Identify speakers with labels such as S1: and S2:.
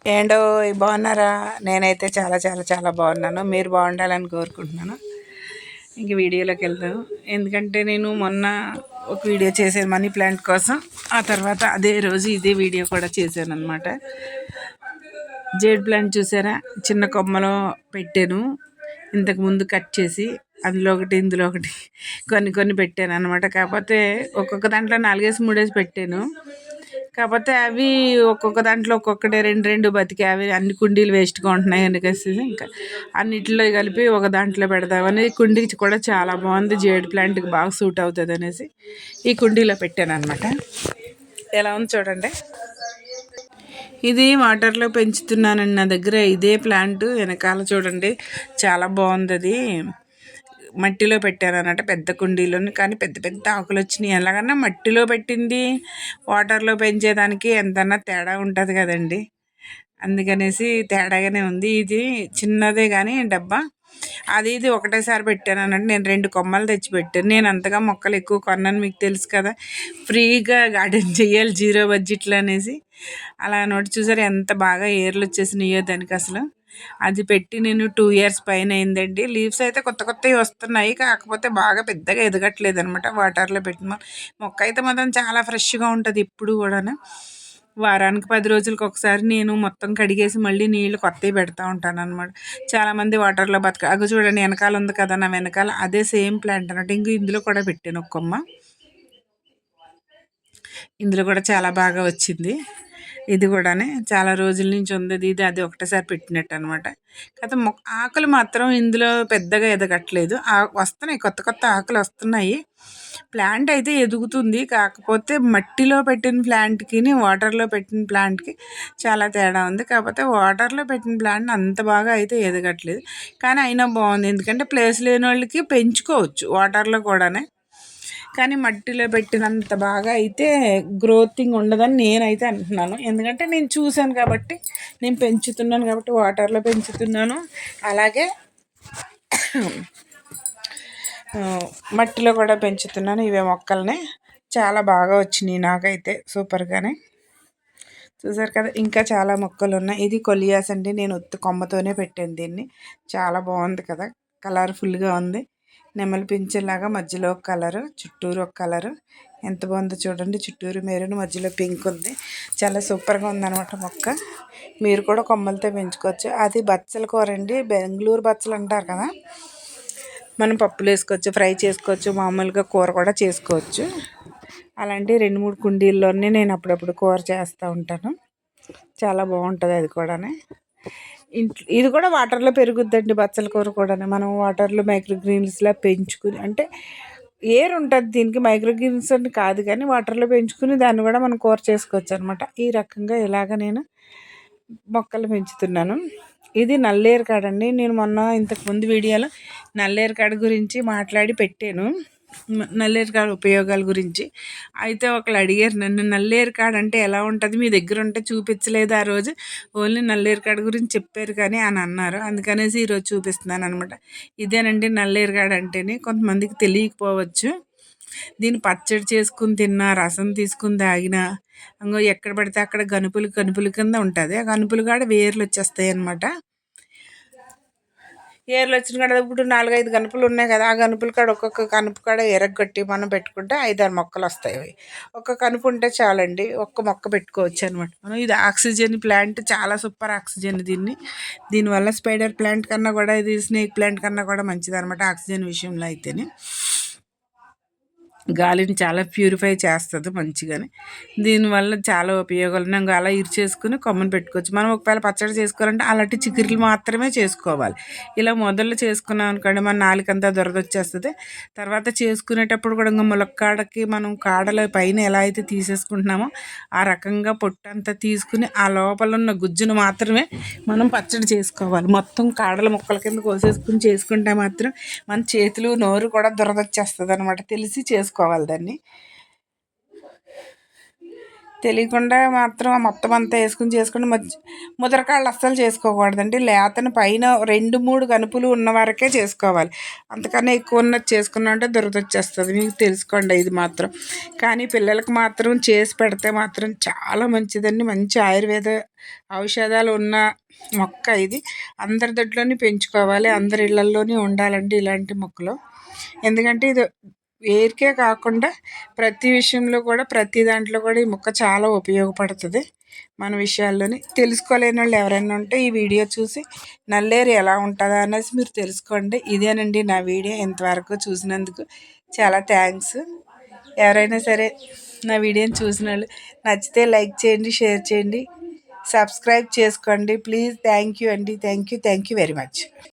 S1: ఏండో బాగున్నారా? నేనైతే చాలా చాలా చాలా బాగున్నాను. మీరు బాగుండాలని కోరుకుంటున్నాను. ఇంక వీడియోలోకి వెళ్తాను. ఎందుకంటే నేను మొన్న ఒక వీడియో చేశాను మనీ ప్లాంట్ కోసం. ఆ తర్వాత అదే రోజు ఇదే వీడియో కూడా చేశాను అనమాట. జేడ్ ప్లాంట్ చూసారా? చిన్న కొమ్మలో పెట్టాను. ఇంతకు ముందు కట్ చేసి అందులో ఒకటి ఇందులో ఒకటి కొన్ని కొన్ని పెట్టాను అనమాట. కాకపోతే ఒక్కొక్క దాంట్లో 4-3 పెట్టాను. కాకపోతే అవి ఒక్కొక్క దాంట్లో ఒక్కొక్కటి రెండు రెండు బతికి అవి అన్ని కుండీలు వేస్ట్గా ఉంటున్నాయి అందుకేసి ఇంకా అన్నిటిలో కలిపి ఒక దాంట్లో పెడదామని కుండీకి కూడా చాలా బాగుంది. జేడ్ ప్లాంట్కి బాగా సూట్ అవుతుంది అనేసి ఈ కుండీలో పెట్టాను అనమాట. ఎలా ఉంది చూడండి. ఇది వాటర్లో పెంచుతున్నానండి. నా దగ్గర ఇదే ప్లాంట్ వెనకాల చూడండి, చాలా బాగుంది. అది మట్టిలో పెట్టాను అన్నట్టు పెద్ద కుండీలోని, కానీ పెద్ద పెద్ద ఆకులు వచ్చినాయి. ఎలాగన్నా మట్టిలో పెట్టింది వాటర్లో పెంచేదానికి ఎంతన్నా తేడా ఉంటుంది కదండి. అందుకనేసి తేడాగానే ఉంది. ఇది చిన్నదే కానీ డబ్బా, అది ఇది ఒకటేసారి పెట్టాను అన్నట్టు. నేను 2 కొమ్మలు తెచ్చి పెట్టాను. నేను అంతగా మొక్కలు ఎక్కువ కొన్నాను, మీకు తెలుసు కదా. ఫ్రీగా గార్డెన్ చేయాలి జీరో బడ్జెట్లో అనేసి అలా నోటి చూసారు ఎంత బాగా ఏర్లు వచ్చేసినాయో దానికి. అసలు అది పెట్టి నేను 2 ఇయర్స్ పైన అయిందండి. లీవ్స్ అయితే కొత్త కొత్తవి వస్తున్నాయి, కాకపోతే బాగా పెద్దగా ఎదగట్లేదు అనమాట. వాటర్లో పెట్టిన మొక్క అయితే మాత్రం చాలా ఫ్రెష్గా ఉంటుంది ఇప్పుడు కూడాను. వారానికి 10 రోజులకి ఒకసారి నేను మొత్తం కడిగేసి మళ్ళీ నీళ్ళు కొత్తవి పెడతా ఉంటాను అనమాట. చాలామంది వాటర్లో అగ చూడండి వెనకాల ఉంది కదా, నా వెనకాల అదే సేమ్ ప్లాంట్ అన్నట్టు. ఇంక ఇందులో కూడా పెట్టాను ఒక కొమ్మ. ఇందులో కూడా చాలా బాగా వచ్చింది. ఇది కూడానే చాలా రోజుల నుంచి ఉంది. ఇది అది ఒకటేసారి పెట్టినట్టు అనమాట. కాకపోతే ఆకులు మాత్రం ఇందులో పెద్దగా ఎదగట్లేదు. వస్తున్నాయి, కొత్త కొత్త ఆకులు వస్తున్నాయి. ప్లాంట్ అయితే ఎదుగుతుంది, కాకపోతే మట్టిలో పెట్టిన ప్లాంట్కి వాటర్లో పెట్టిన ప్లాంట్కి చాలా తేడా ఉంది. కాకపోతే వాటర్లో పెట్టిన ప్లాంట్ అంత బాగా అయితే ఎదగట్లేదు, కానీ అయినా బాగుంది. ఎందుకంటే ప్లేస్ లేని వాళ్ళకి పెంచుకోవచ్చు వాటర్లో కూడానే, కానీ మట్టిలో పెట్టినంత బాగా అయితే గ్రోతింగ్ ఉండదని నేనైతే అంటున్నాను. ఎందుకంటే నేను చూశాను కాబట్టి, నేను పెంచుతున్నాను కాబట్టి వాటర్లో పెంచుతున్నాను. అలాగే మట్టిలో కూడా పెంచుతున్నాను. ఇవే మొక్కల్ని చాలా బాగా వచ్చినాయి నాకైతే సూపర్గానే. చూసారు కదా, ఇంకా చాలా మొక్కలు ఉన్నాయి. ఇది కొలియాస్ అండి, నేను కొమ్మతోనే పెట్టాను దీన్ని. చాలా బాగుంది కదా, కలర్ఫుల్గా ఉంది. నెమలి పింఛన్లాగా మధ్యలో ఒక కలరు, చుట్టూరు ఒక కలరు. ఎంత బాగుందో చూడండి. చుట్టూరు మెరూన్, మధ్యలో పింక్ ఉంది. చాలా సూపర్గా ఉందన్నమాట మొక్క. మీరు కూడా కొమ్మలతో పెంచుకోవచ్చు. అది బచ్చల కూర అండి, బెంగళూరు బచ్చలు అంటారు కదా. మనం పప్పులు వేసుకోవచ్చు, ఫ్రై చేసుకోవచ్చు, మామూలుగా కూర కూడా చేసుకోవచ్చు. అలాంటి 2-3 కుండీల్లోనే నేను అప్పుడప్పుడు కూర చేస్తూ ఉంటాను. చాలా బాగుంటుంది అది కూడా. ఇది కూడా వాటర్లో పెరుగుద్దండి బచ్చల కూర కూడా. మనం వాటర్లో మైక్రోగ్రీన్స్లా పెంచుకుని, అంటే ఏర్ ఉంటుంది దీనికి, మైక్రోగ్రీన్స్ అని కాదు కానీ వాటర్లో పెంచుకుని దాన్ని కూడా మనం కూర చేసుకోవచ్చు అనమాట. ఈ రకంగా ఇలాగ నేను మొక్కలు పెంచుతున్నాను. ఇది నల్లేరు కాడండి. నేను మొన్న ఇంతకుముందు వీడియోలో నల్లేరు కాడ గురించి మాట్లాడి పెట్టాను, నల్లేరు కాడ ఉపయోగాల గురించి. అయితే ఒకళ్ళు అడిగారు నన్ను, నల్లేరు కాడ అంటే ఎలా ఉంటుంది, మీ దగ్గర ఉంటే చూపించలేదు ఆ రోజు, ఓన్లీ నల్లేరు కాడ గురించి చెప్పారు కానీ అని అన్నారు. అందుకనేసి ఈరోజు చూపిస్తున్నాను అనమాట. ఇదేనండి నల్లేరు కాడ అంటేనే. కొంతమందికి తెలియకపోవచ్చు. దీన్ని పచ్చడి చేసుకుని తిన్నా, రసం తీసుకుని తాగినా, ఇంకో ఎక్కడ పడితే అక్కడ గనుపులు కింద ఉంటుంది. ఆ గనుపులు కాడ వేర్లు వచ్చేస్తాయి అనమాట. ఏర్లు వచ్చిన కాడ ఇప్పుడు 4-5 గనుపులు ఉన్నాయి కదా, ఆ గనుపుల కాడ ఒక్కొక్క కనుపు కాడ ఎరగొట్టి మనం పెట్టుకుంటే 5-6 మొక్కలు వస్తాయి. ఒక్క కనుపు ఉంటే చాలండి, ఒక్క మొక్క పెట్టుకోవచ్చు అనమాట మనం. ఇది ఆక్సిజన్ ప్లాంట్, చాలా సూపర్ ఆక్సిజన్ దీనివల్ల స్పైడర్ ప్లాంట్ కన్నా కూడా, ఇది స్నేక్ ప్లాంట్ కన్నా కూడా మంచిది అనమాట ఆక్సిజన్ విషయంలో అయితేనే. గాలిని చాలా ప్యూరిఫై చేస్తుంది మంచిగానే. దీనివల్ల చాలా ఉపయోగాలు ఉన్నాయి. అలా ఇరిచేసుకుని కొమ్మను పెట్టుకోవచ్చు. మనం ఒకవేళ పచ్చడి చేసుకోవాలంటే అలాంటి చిగురులు మాత్రమే చేసుకోవాలి. ఇలా మొదలు చేసుకున్నాం అనుకోండి, మన నాలుకంతా దురదొచ్చేస్తుంది. తర్వాత చేసుకునేటప్పుడు కూడా ఇంకా ములక్కాడకి మనం కాడల పైన ఎలా అయితే తీసేసుకుంటున్నామో ఆ రకంగా పొట్టంతా తీసుకుని ఆ లోపల ఉన్న గుజ్జును మాత్రమే మనం పచ్చడి చేసుకోవాలి. మొత్తం కాడల ముక్కల కింద కోసేసుకుని చేసుకుంటే మాత్రం మన చేతులు నోరు కూడా దురదొచ్చేస్తుంది అనమాట. తెలిసి చేసుకోవాలి దాన్ని. తెలియకుండా మాత్రం మొత్తం అంతా వేసుకుని చేసుకుని ముదరకాళ్ళు అస్సలు చేసుకోకూడదండి. లేతను పైన 2-3 కనుపులు ఉన్న వరకే చేసుకోవాలి. అంతకన్నా ఎక్కువ ఉన్నది చేసుకున్నా అంటే దురద వచ్చేస్తుంది. మీకు తెలుసుకోండి ఇది మాత్రం. కానీ పిల్లలకు మాత్రం చేసి పెడితే మాత్రం చాలా మంచిదండి. మంచి ఆయుర్వేద ఔషధాలు ఉన్న మొక్క ఇది. అందరి దొడ్లోని పెంచుకోవాలి, అందరి ఇళ్లల్లోని ఉండాలండి ఇలాంటి మొక్కలు. ఎందుకంటే ఇది వేరుకే కాకుండా ప్రతి విషయంలో కూడా, ప్రతి దాంట్లో కూడా ఈ మొక్క చాలా ఉపయోగపడుతుంది. మన విషయాల్లోని తెలుసుకోలేని వాళ్ళు ఎవరైనా ఉంటే ఈ వీడియో చూసి నల్లేరు ఎలా ఉంటుందా అనేసి మీరు తెలుసుకోండి. ఇదేనండి నా వీడియో. ఇంతవరకు చూసినందుకు చాలా థ్యాంక్స్. ఎవరైనా సరే నా వీడియోని చూసిన వాళ్ళు నచ్చితే లైక్ చేయండి, షేర్ చేయండి, సబ్స్క్రైబ్ చేసుకోండి ప్లీజ్. థ్యాంక్ యూ అండి. Thank you very much.